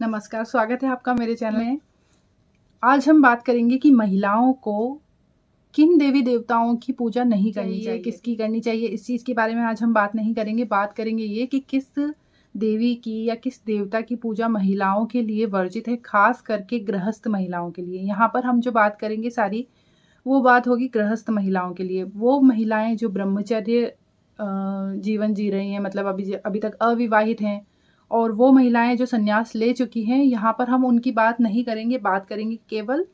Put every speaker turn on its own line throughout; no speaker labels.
नमस्कार, स्वागत है आपका मेरे चैनल में। आज हम बात करेंगे कि महिलाओं को किन देवी देवताओं की पूजा नहीं करनी चाहिए, किसकी करनी चाहिए। इस चीज़ के बारे में आज हम बात नहीं करेंगे। बात करेंगे ये कि किस देवी की या किस देवता की पूजा महिलाओं के लिए वर्जित है, खास करके गृहस्थ महिलाओं के लिए। यहाँ पर हम जो बात करेंगे सारी वो बात होगी गृहस्थ महिलाओं के लिए। वो महिलाएं जो ब्रह्मचर्य जीवन जी रही हैं, मतलब अभी तक अविवाहित हैं, और वो महिलाएं जो संन्यास ले चुकी हैं, यहाँ पर हम उनकी बात नहीं करेंगे। बात करेंगे केवल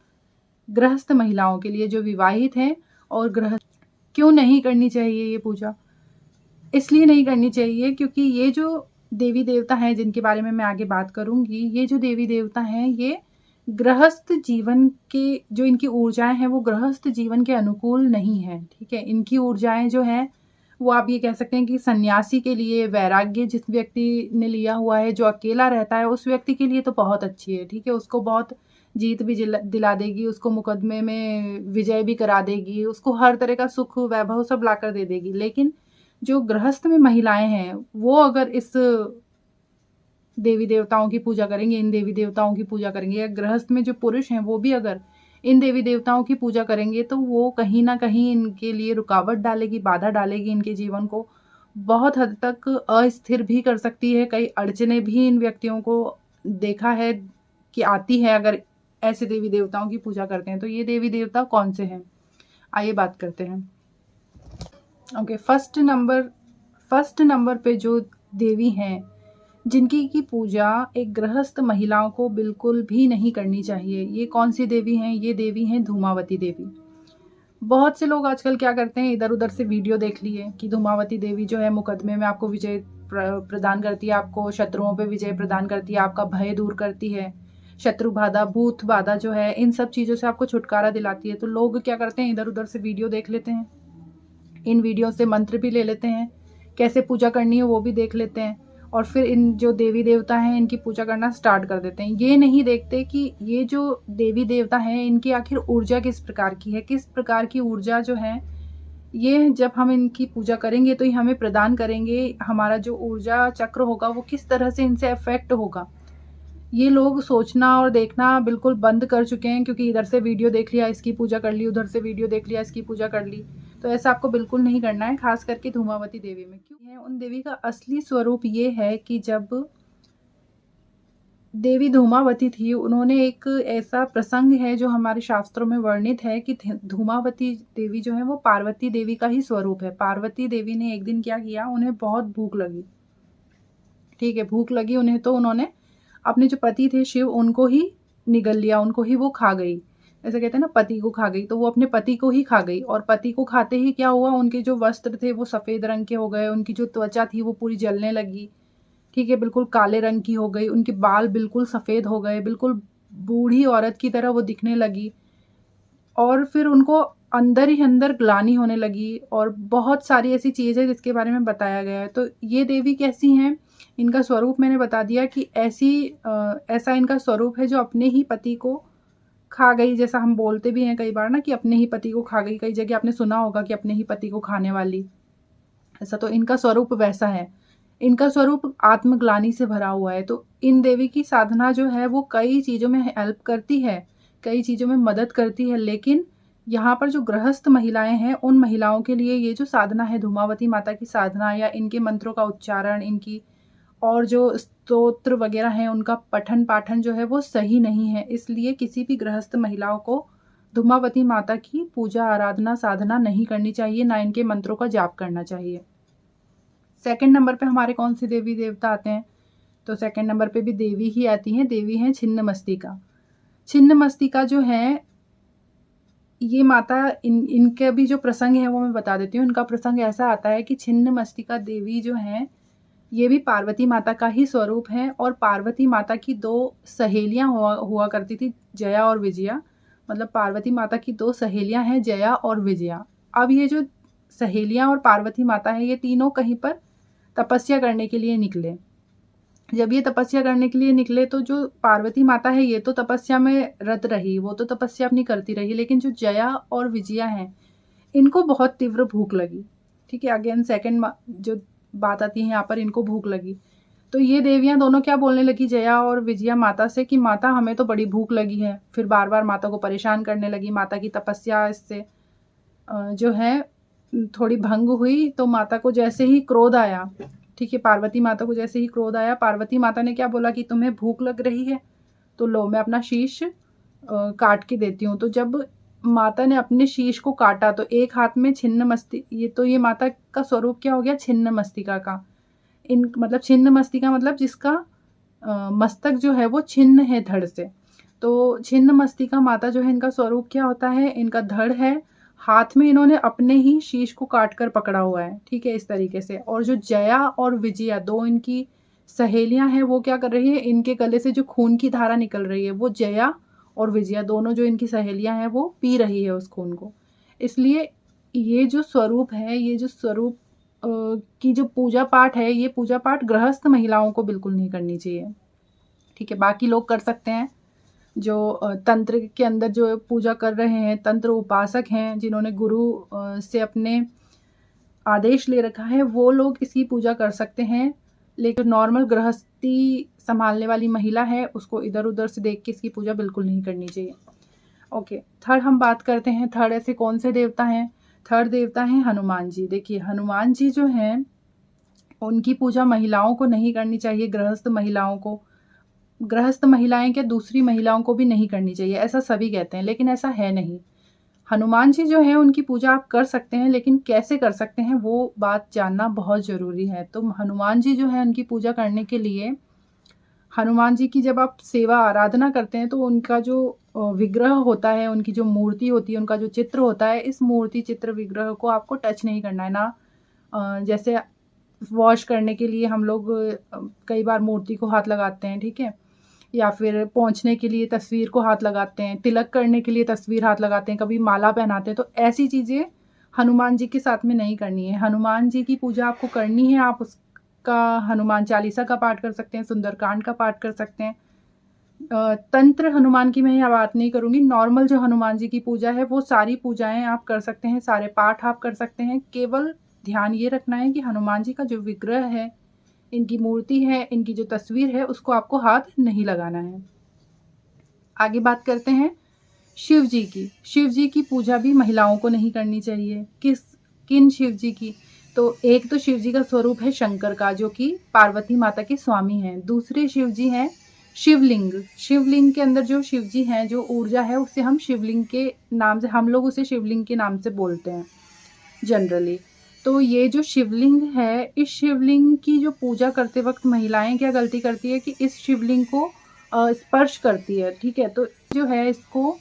गृहस्थ महिलाओं के लिए जो विवाहित हैं। और गृहस्थ क्यों नहीं करनी चाहिए ये पूजा? इसलिए नहीं करनी चाहिए क्योंकि ये जो देवी देवता हैं जिनके बारे में मैं आगे बात करूंगी, ये जो देवी देवता हैं ये गृहस्थ जीवन के जो इनकी ऊर्जाएं हैं वो गृहस्थ जीवन के अनुकूल नहीं है। ठीक है, इनकी ऊर्जाएं जो हैं वो आप ये कह सकते हैं कि सन्यासी के लिए, वैराग्य जिस व्यक्ति ने लिया हुआ है, जो अकेला रहता है, उस व्यक्ति के लिए तो बहुत अच्छी है। ठीक है, उसको बहुत जीत भी दिला देगी, उसको मुकदमे में विजय भी करा देगी, उसको हर तरह का सुख वैभव सब लाकर दे देगी। लेकिन जो गृहस्थ में महिलाएं हैं वो अगर इस देवी देवताओं की पूजा करेंगे, इन देवी देवताओं की पूजा करेंगे, या गृहस्थ में जो पुरुष हैं वो भी अगर इन देवी देवताओं की पूजा करेंगे तो वो कहीं ना कहीं इनके लिए रुकावट डालेगी, बाधा डालेगी, इनके जीवन को बहुत हद तक अस्थिर भी कर सकती है। कई अड़चने भी इन व्यक्तियों को देखा है कि आती है अगर ऐसे देवी देवताओं की पूजा करते हैं। तो ये देवी देवता कौन से हैं, आइए बात करते हैं। ओके, फर्स्ट नंबर पे जो देवी हैं जिनकी की पूजा एक गृहस्थ महिलाओं को बिल्कुल भी नहीं करनी चाहिए, ये कौन सी देवी हैं? ये देवी हैं धूमावती देवी। बहुत से लोग आजकल क्या करते हैं, इधर उधर से वीडियो देख लिए कि धूमावती देवी जो है मुकदमे में आपको विजय प्रदान करती है, आपको शत्रुओं पे विजय प्रदान करती है, आपका भय दूर करती है, शत्रु बाधा, भूत बाधा जो है, इन सब चीज़ों से आपको छुटकारा दिलाती है। तो लोग क्या करते हैं, इधर उधर से वीडियो देख लेते हैं, इन वीडियो से मंत्र भी ले लेते हैं, कैसे पूजा करनी है वो भी देख लेते हैं, और फिर इन जो देवी देवता हैं इनकी पूजा करना स्टार्ट कर देते हैं। ये नहीं देखते कि ये जो देवी देवता हैं इनकी आखिर ऊर्जा किस प्रकार की है, किस प्रकार की ऊर्जा जो है ये जब हम इनकी पूजा करेंगे तो ये हमें प्रदान करेंगे। हमारा जो ऊर्जा चक्र होगा वो किस तरह से इनसे अफेक्ट होगा, ये लोग सोचना और देखना बिल्कुल बंद कर चुके हैं, क्योंकि इधर से वीडियो देख लिया इसकी पूजा कर ली, उधर से वीडियो देख लिया इसकी पूजा कर ली। तो ऐसा आपको बिल्कुल नहीं करना है, खास करके धूमावती देवी में। क्यों है, उन देवी का असली स्वरूप ये है कि जब देवी धूमावती थी, उन्होंने एक ऐसा प्रसंग है जो हमारे शास्त्रों में वर्णित है कि धूमावती देवी जो है वो पार्वती देवी का ही स्वरूप है। पार्वती देवी ने एक दिन क्या किया, उन्हें बहुत भूख लगी। ठीक है, भूख लगी उन्हें, तो उन्होंने अपने जो पति थे शिव उनको ही निगल लिया, उनको ही वो खा गई। ऐसे कहते हैं ना, पति को खा गई, तो वो अपने पति को ही खा गई। और पति को खाते ही क्या हुआ, उनके जो वस्त्र थे वो सफ़ेद रंग के हो गए, उनकी जो त्वचा थी वो पूरी जलने लगी। ठीक है, बिल्कुल काले रंग की हो गई, उनके बाल बिल्कुल सफ़ेद हो गए, बिल्कुल बूढ़ी औरत की तरह वो दिखने लगी। और फिर उनको अंदर ही अंदर ग्लानि होने लगी, और बहुत सारी ऐसी चीज़ें जिसके बारे में बताया गया है। तो ये देवी कैसी हैं, इनका स्वरूप मैंने बता दिया कि ऐसा इनका स्वरूप है जो अपने ही पति को खा गई। जैसा हम बोलते भी हैं कई बार ना कि अपने ही पति को खा गई, कई जगह आपने सुना होगा कि अपने ही पति को खाने वाली, ऐसा। तो इनका स्वरूप वैसा है, इनका स्वरूप आत्मग्लानि से भरा हुआ है। तो इन देवी की साधना जो है वो कई चीज़ों में हेल्प करती है, कई चीज़ों में मदद करती है। लेकिन यहाँ पर जो गृहस्थ महिलाएं हैं उन महिलाओं के लिए ये जो साधना है धूमावती माता की साधना, या इनके मंत्रों का उच्चारण, इनकी और जो स्तोत्र वगैरह हैं उनका पठन पाठन जो है वो सही नहीं है। इसलिए किसी भी गृहस्थ महिलाओं को धूमावती माता की पूजा आराधना साधना नहीं करनी चाहिए, ना इनके मंत्रों का जाप करना चाहिए। सेकंड नंबर पे हमारे कौन से देवी देवता आते हैं, तो सेकंड नंबर पे भी देवी ही आती हैं। देवी हैं छिन्नमस्तिका। छिन्नमस्तिका जो है ये माता, इनके भी जो प्रसंग है वो मैं बता देती हूँ। इनका प्रसंग ऐसा आता है कि छिन्नमस्तिका देवी जो हैं ये भी पार्वती माता का ही स्वरूप है। और पार्वती माता की दो सहेलियां हुआ करती थी, जया और विजया। मतलब पार्वती माता की दो सहेलियां हैं, जया और विजया। अब ये जो सहेलियां और पार्वती माता है ये तीनों कहीं पर तपस्या करने के लिए निकले। जब ये तपस्या करने के लिए निकले तो जो पार्वती माता है ये तो तपस्या में रत रही, वो तो तपस्या अपनी करती रही, लेकिन जो जया और विजया हैं इनको बहुत तीव्र भूख लगी। ठीक है, अगेन सेकंड जो बात आती है यहाँ पर, इनको भूख लगी। तो ये देवियां दोनों क्या बोलने लगी जया और विजया माता से कि माता हमें तो बड़ी भूख लगी है। फिर बार बार माता को परेशान करने लगी। माता की तपस्या इससे जो है थोड़ी भंग हुई। तो माता को जैसे ही क्रोध आया, ठीक है, पार्वती माता को जैसे ही क्रोध आया, पार्वती माता ने क्या बोला कि तुम्हें भूख लग रही है तो लो मैं अपना शीश काट के देती हूँ। तो जब माता ने अपने शीश को काटा तो एक हाथ में छिन्न मस्तिका, ये माता का स्वरूप क्या हो गया, छिन्न मस्तिका का। इन मतलब छिन्न मस्तिका मतलब जिसका मस्तक जो है वो छिन्न है धड़ से। तो छिन्न मस्तिका माता जो है, इनका स्वरूप क्या होता है, इनका धड़ है, हाथ में इन्होंने अपने ही शीश को काट कर पकड़ा हुआ है, ठीक है, इस तरीके से। और जो जया और विजया दो इनकी सहेलियां हैं, वो क्या कर रही है, इनके गले से जो खून की धारा निकल रही है वो जया और विजया दोनों जो इनकी सहेलियां हैं वो पी रही है उस खून को। इसलिए ये जो स्वरूप है, ये जो स्वरूप की जो पूजा पाठ है, ये पूजा पाठ गृहस्थ महिलाओं को बिल्कुल नहीं करनी चाहिए, ठीक है। बाकी लोग कर सकते हैं, जो तंत्र के अंदर जो पूजा कर रहे हैं, तंत्र उपासक हैं, जिन्होंने गुरु से अपने आदेश ले रखा है, वो लोग इसकी पूजा कर सकते हैं। लेकिन नॉर्मल गृहस्थी संभालने वाली महिला है, उसको इधर उधर से देख के इसकी पूजा बिल्कुल नहीं करनी चाहिए। ओके, थर्ड हम बात करते हैं। थर्ड ऐसे कौन से देवता हैं? थर्ड देवता हैं हनुमान जी। देखिए, हनुमान जी जो हैं उनकी पूजा महिलाओं को नहीं करनी चाहिए, गृहस्थ महिलाओं को। गृहस्थ महिलाएं क्या, दूसरी महिलाओं को भी नहीं करनी चाहिए, ऐसा सभी कहते हैं, लेकिन ऐसा है नहीं। हनुमान जी जो है उनकी पूजा आप कर सकते हैं, लेकिन कैसे कर सकते हैं वो बात जानना बहुत ज़रूरी है। तो हनुमान जी जो है उनकी पूजा करने के लिए, हनुमान जी की जब आप सेवा आराधना करते हैं तो उनका जो विग्रह होता है, उनकी जो मूर्ति होती है, उनका जो चित्र होता है, इस मूर्ति चित्र विग्रह को आपको टच नहीं करना है ना। जैसे वॉश करने के लिए हम लोग कई बार मूर्ति को हाथ लगाते हैं, ठीक है, या फिर पोंछने के लिए तस्वीर को हाथ लगाते हैं, तिलक करने के लिए तस्वीर हाथ लगाते हैं, कभी माला पहनाते हैं। तो ऐसी चीज़ें हनुमान जी के साथ में नहीं करनी है। हनुमान जी की पूजा आपको करनी है, आप उसका हनुमान चालीसा का पाठ कर सकते हैं, सुंदरकांड का पाठ कर सकते हैं। तंत्र हनुमान की मैं यहाँ बात नहीं करूँगी, नॉर्मल जो हनुमान जी की पूजा है वो सारी पूजाएं आप कर सकते हैं, सारे पाठ आप कर सकते हैं। केवल ध्यान ये रखना है कि हनुमान जी का जो विग्रह है, इनकी मूर्ति है, इनकी जो तस्वीर है, उसको आपको हाथ नहीं लगाना है। आगे बात करते हैं शिव जी की। शिव जी की पूजा भी महिलाओं को नहीं करनी चाहिए। किन शिव जी की? तो एक तो शिव जी का स्वरूप है शंकर का, जो कि पार्वती माता के स्वामी हैं। दूसरे शिव जी हैं शिवलिंग। शिवलिंग के अंदर जो शिव जी हैं, जो ऊर्जा है, उससे हम शिवलिंग के नाम से, हम लोग उसे शिवलिंग के नाम से बोलते हैं जनरली। तो ये जो शिवलिंग है, इस शिवलिंग की जो पूजा करते वक्त महिलाएं क्या गलती करती है कि इस शिवलिंग को स्पर्श करती है, ठीक है। तो जो है इसको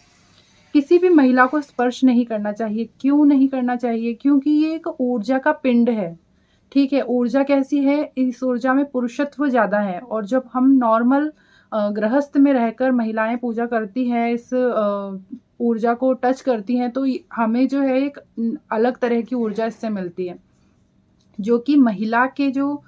किसी भी महिला को स्पर्श नहीं करना चाहिए। क्यों नहीं करना चाहिए? क्योंकि ये एक ऊर्जा का पिंड है, ठीक है। ऊर्जा कैसी है? इस ऊर्जा में पुरुषत्व ज़्यादा है। और जब हम नॉर्मल गृहस्थ में रहकर महिलाएं पूजा करती हैं, इस ऊर्जा को टच करती हैं, तो हमें जो है एक अलग तरह की ऊर्जा इससे मिलती है, जो कि महिला के जो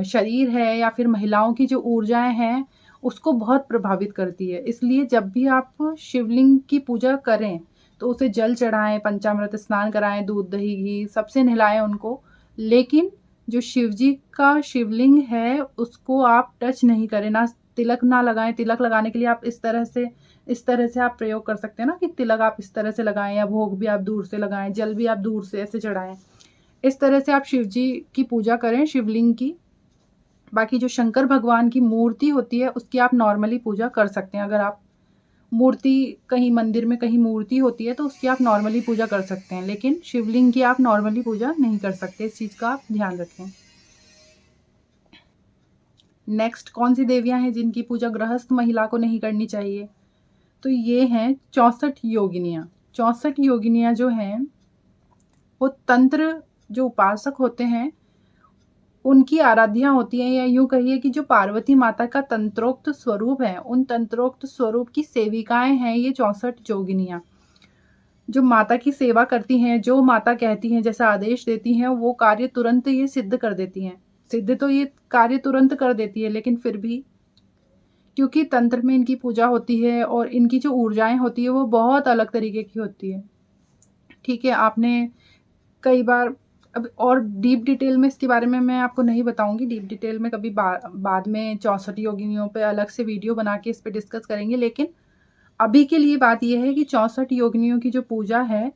शरीर है या फिर महिलाओं की जो ऊर्जाएं हैं उसको बहुत प्रभावित करती है। इसलिए जब भी आप शिवलिंग की पूजा करें तो उसे जल चढ़ाएं, पंचामृत स्नान कराएं, दूध दही घी सबसे नहलाएं उनको। लेकिन जो शिव जी का शिवलिंग है उसको आप टच नहीं करें, ना तिलक ना लगाएं। तिलक लगाने के लिए आप इस तरह से आप प्रयोग कर सकते हैं ना, कि तिलक आप इस तरह से लगाएं, या भोग भी आप दूर से लगाएं, जल भी आप दूर से ऐसे चढ़ाएं। इस तरह से आप शिव जी की पूजा करें, शिवलिंग की। बाकी जो शंकर भगवान की मूर्ति होती है उसकी आप नॉर्मली पूजा कर सकते हैं। अगर आप मूर्ति कहीं मंदिर में कहीं मूर्ति होती है तो उसकी आप नॉर्मली पूजा कर सकते हैं, लेकिन शिवलिंग की आप नॉर्मली पूजा नहीं कर सकते। इस चीज़ का आप ध्यान रखें। नेक्स्ट कौन सी देवियां हैं जिनकी पूजा गृहस्थ महिला को नहीं करनी चाहिए? तो ये हैं 64 योगिनियाँ। 64 योगिनियाँ जो हैं वो तंत्र जो उपासक होते हैं उनकी आराध्या होती हैं, या यूं कहिए कि जो पार्वती माता का तंत्रोक्त स्वरूप है, उन तंत्रोक्त स्वरूप की सेविकाएं हैं ये 64 जोगिनियाँ, जो माता की सेवा करती हैं। जो माता कहती हैं, जैसा आदेश देती हैं, वो कार्य तुरंत ये सिद्ध कर देती हैं। सिद्ध तो ये कार्य तुरंत कर देती है, लेकिन फिर भी क्योंकि तंत्र में इनकी पूजा होती है और इनकी जो ऊर्जाएं होती है वो बहुत अलग तरीके की होती है, ठीक है। आपने कई बार अब और डीप डिटेल में इसके बारे में मैं आपको नहीं बताऊंगी, डीप डिटेल में कभी बाद में 64 योगिनियों पे अलग से वीडियो बना के इस पे डिस्कस करेंगे। लेकिन अभी के लिए बात यह है कि 64 योगिनियों की जो पूजा है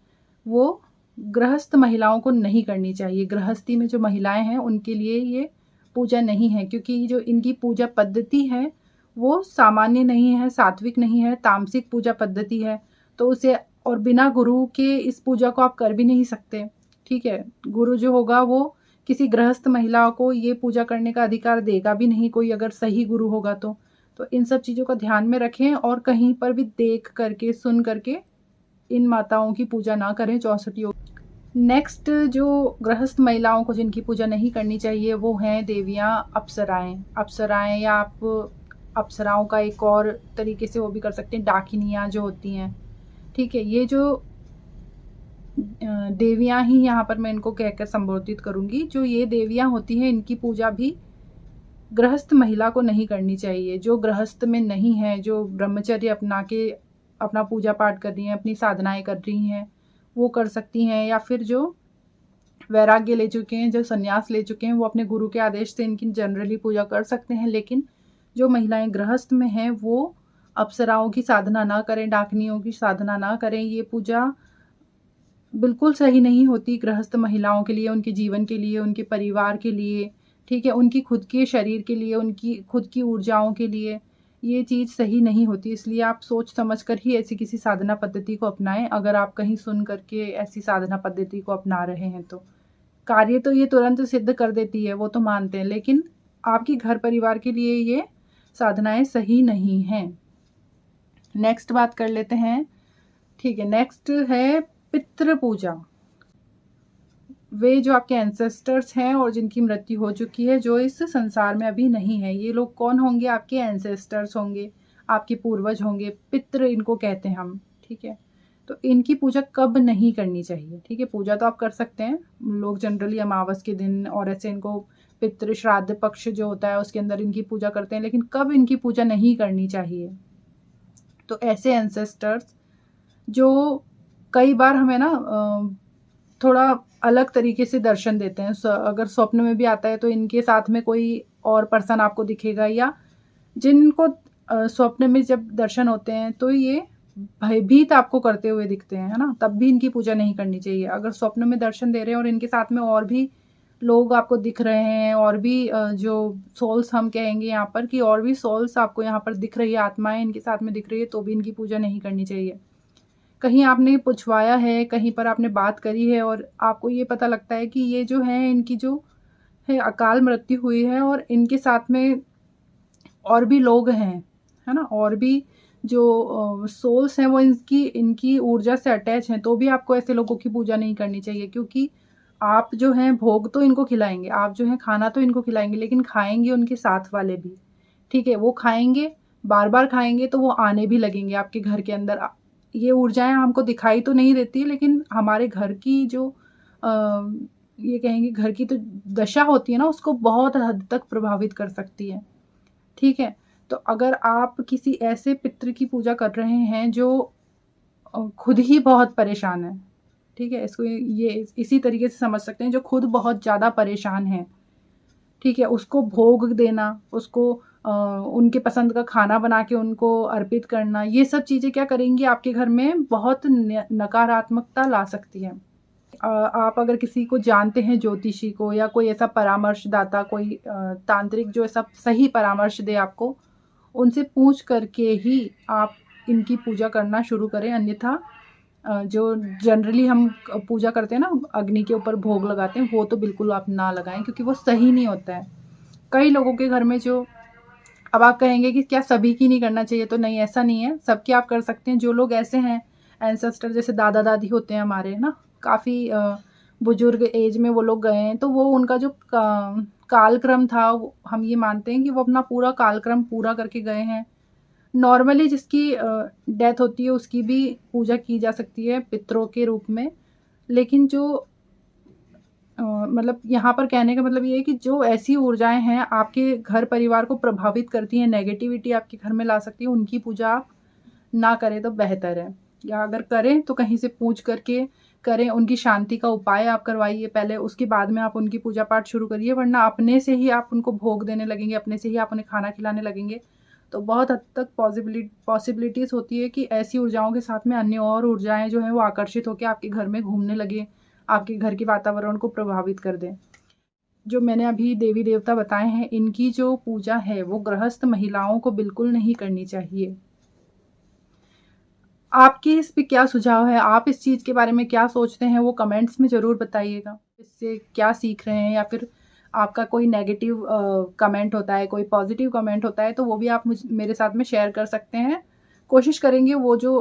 वो गृहस्थ महिलाओं को नहीं करनी चाहिए। गृहस्थी में जो महिलाएं हैं उनके लिए ये पूजा नहीं है, क्योंकि जो इनकी पूजा पद्धति है वो सामान्य नहीं है, सात्विक नहीं है, तामसिक पूजा पद्धति है। तो उसे और बिना गुरु के इस पूजा को आप कर भी नहीं सकते। ठीक है, गुरु जो होगा वो किसी गृहस्थ महिला को ये पूजा करने का अधिकार देगा भी नहीं, कोई अगर सही गुरु होगा तो इन सब चीज़ों का ध्यान में रखें और कहीं पर भी देख करके सुन करके इन माताओं की पूजा ना करें 64 योग। नेक्स्ट जो गृहस्थ महिलाओं को जिनकी पूजा नहीं करनी चाहिए वो हैं देवियाँ अप्सराएं। अप्सराएं या आप अप्सराओं का एक और तरीके से वो भी कर सकते हैं डाकिनियाँ जो होती हैं। ठीक है, ये जो देवियाँ ही यहाँ पर मैं इनको कहकर संबोधित करूँगी। जो ये देवियाँ होती हैं इनकी पूजा भी गृहस्थ महिला को नहीं करनी चाहिए। जो गृहस्थ में नहीं है, जो ब्रह्मचर्य अपना के अपना पूजा पाठ कर रही हैं, अपनी साधनाएं कर रही हैं, वो कर सकती हैं। या फिर जो वैराग्य ले चुके हैं, जो संन्यास ले चुके हैं, वो अपने गुरु के आदेश से इनकी जनरली पूजा कर सकते हैं। लेकिन जो महिलाएं गृहस्थ में हैं वो अप्सराओं की साधना ना करें, डाकनियों की साधना ना करें। ये पूजा बिल्कुल सही नहीं होती गृहस्थ महिलाओं के लिए, उनके जीवन के लिए, उनके परिवार के लिए। ठीक है, उनकी खुद के शरीर के लिए, उनकी खुद की ऊर्जाओं के लिए ये चीज़ सही नहीं होती। इसलिए आप सोच समझ कर ही ऐसी किसी साधना पद्धति को अपनाएं। अगर आप कहीं सुन करके ऐसी साधना पद्धति को अपना रहे हैं तो कार्य तो ये तुरंत सिद्ध कर देती है, वो तो मानते हैं, लेकिन आपके घर परिवार के लिए ये साधनाएं सही नहीं हैं। नेक्स्ट बात कर लेते हैं। ठीक है, नेक्स्ट है पितृ पूजा। वे जो आपके एंसेस्टर्स हैं और जिनकी मृत्यु हो चुकी है, जो इस संसार में अभी नहीं है, ये लोग कौन होंगे? आपके एंसेस्टर्स होंगे, आपके पूर्वज होंगे, पितृ इनको कहते हैं हम। ठीक है, तो इनकी पूजा कब नहीं करनी चाहिए? ठीक है, पूजा तो आप कर सकते हैं, लोग जनरली अमावस के दिन और ऐसे इनको पितृ श्राद्ध पक्ष जो होता है उसके अंदर इनकी पूजा करते हैं। लेकिन कब इनकी पूजा नहीं करनी चाहिए? तो ऐसे एंसेस्टर्स जो कई बार हमें ना थोड़ा अलग तरीके से दर्शन देते हैं। अगर स्वप्न में भी आता है तो इनके साथ में कोई और पर्सन आपको दिखेगा, या जिनको स्वप्न में जब दर्शन होते हैं तो ये भयभीत आपको करते हुए दिखते हैं, है ना, तब भी इनकी पूजा नहीं करनी चाहिए। अगर स्वप्न में दर्शन दे रहे हैं और इनके साथ में और भी लोग आपको दिख रहे हैं, और भी जो सोल्स हम कहेंगे यहाँ पर कि और भी सोल्स आपको यहाँ पर दिख रही है, आत्माएं इनके साथ में दिख रही है, तो भी इनकी पूजा नहीं करनी चाहिए। कहीं आपने पूछवाया है, कहीं पर आपने बात करी है और आपको ये पता लगता है कि ये जो है इनकी जो है अकाल मृत्यु हुई है और इनके साथ में और भी लोग हैं, है ना, और भी जो सोल्स हैं वो इनकी ऊर्जा से अटैच हैं, तो भी आपको ऐसे लोगों की पूजा नहीं करनी चाहिए। क्योंकि आप जो हैं भोग तो इनको खिलाएंगे, आप जो हैं खाना तो इनको खिलाएंगे, लेकिन खाएंगे उनके साथ वाले भी। ठीक है, वो खाएंगे, बार बार खाएंगे तो वो आने भी लगेंगे आपके घर के अंदर। ये ऊर्जाएं हमको दिखाई तो नहीं देती, लेकिन हमारे घर की जो ये कहेंगे घर की तो दशा होती है ना, उसको बहुत हद तक प्रभावित कर सकती है। ठीक है, तो अगर आप किसी ऐसे पितृ की पूजा कर रहे हैं जो खुद ही बहुत परेशान है, ठीक है, इसको ये इसी तरीके से समझ सकते हैं, जो खुद बहुत ज़्यादा परेशान है, ठीक है, उसको भोग देना, उसको उनके पसंद का खाना बना के उनको अर्पित करना, ये सब चीज़ें क्या करेंगी आपके घर में बहुत नकारात्मकता ला सकती है। आप अगर किसी को जानते हैं, ज्योतिषी को या कोई ऐसा परामर्शदाता, कोई तांत्रिक जो ऐसा सही परामर्श दे आपको, उनसे पूछ करके ही आप इनकी पूजा करना शुरू करें। अन्यथा जो जनरली हम पूजा करते हैं ना, अग्नि के ऊपर भोग लगाते हैं, वो तो बिल्कुल आप ना लगाएं, क्योंकि वो सही नहीं होता है। कई लोगों के घर में जो, अब आप कहेंगे कि क्या सभी की नहीं करना चाहिए, तो नहीं, ऐसा नहीं है, सबकी आप कर सकते हैं। जो लोग ऐसे हैं एंसेस्टर, जैसे दादा दादी होते हैं हमारे, ना, काफ़ी बुजुर्ग एज में वो लोग गए हैं, तो वो उनका जो कालक्रम था, हम ये मानते हैं कि वो अपना पूरा कालक्रम पूरा करके गए हैं। नॉर्मली जिसकी डेथ होती है उसकी भी पूजा की जा सकती है पितरों के रूप में, लेकिन जो मतलब यहाँ पर कहने का मतलब ये है कि जो ऐसी ऊर्जाएं हैं आपके घर परिवार को प्रभावित करती हैं, नेगेटिविटी आपके घर में ला सकती है, उनकी पूजा आप ना करें तो बेहतर है। या अगर करें तो कहीं से पूछ करके करें, उनकी शांति का उपाय आप करवाइए पहले, उसके बाद में आप उनकी पूजा पाठ शुरू करिए, वरना अपने से ही आप उनको भोग देने लगेंगे, अपने से ही आप उन्हें खाना खिलाने लगेंगे, तो बहुत हद तक पॉसिबिलिटीज़ होती है कि ऐसी ऊर्जाओं के साथ में अन्य और ऊर्जाएँ जो हैं वो आकर्षित होकर आपके घर में घूमने लगे, आपके घर के वातावरण को प्रभावित कर दें। जो मैंने अभी देवी देवता बताए हैं, इनकी जो पूजा है वो गृहस्थ महिलाओं को बिल्कुल नहीं करनी चाहिए। आपके इस पे क्या सुझाव है? आप इस चीज़ के बारे में क्या सोचते हैं? वो कमेंट्स में ज़रूर बताइएगा। इससे क्या सीख रहे हैं, या फिर आपका कोई नेगेटिव कमेंट होता है, कोई पॉज़िटिव कमेंट होता है, तो वो भी आप मेरे साथ में शेयर कर सकते हैं। कोशिश करेंगे वो जो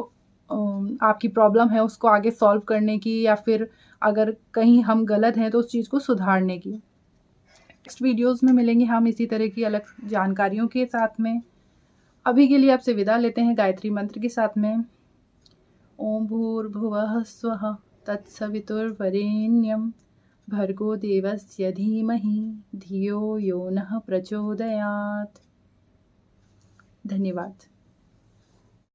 आपकी प्रॉब्लम है उसको आगे सॉल्व करने की, या फिर अगर कहीं हम गलत हैं तो उस चीज़ को सुधारने की। नेक्स्ट वीडियोज़ में मिलेंगे हम इसी तरह की अलग जानकारियों के साथ में। अभी के लिए आपसे विदा लेते हैं गायत्री मंत्र के साथ में। ओम भूर्भुवः स्वः तत्सवितुर्वरेण्यं भर्गो देवस्य धीमहि धियो यो नः प्रचोदयात्। धन्यवाद।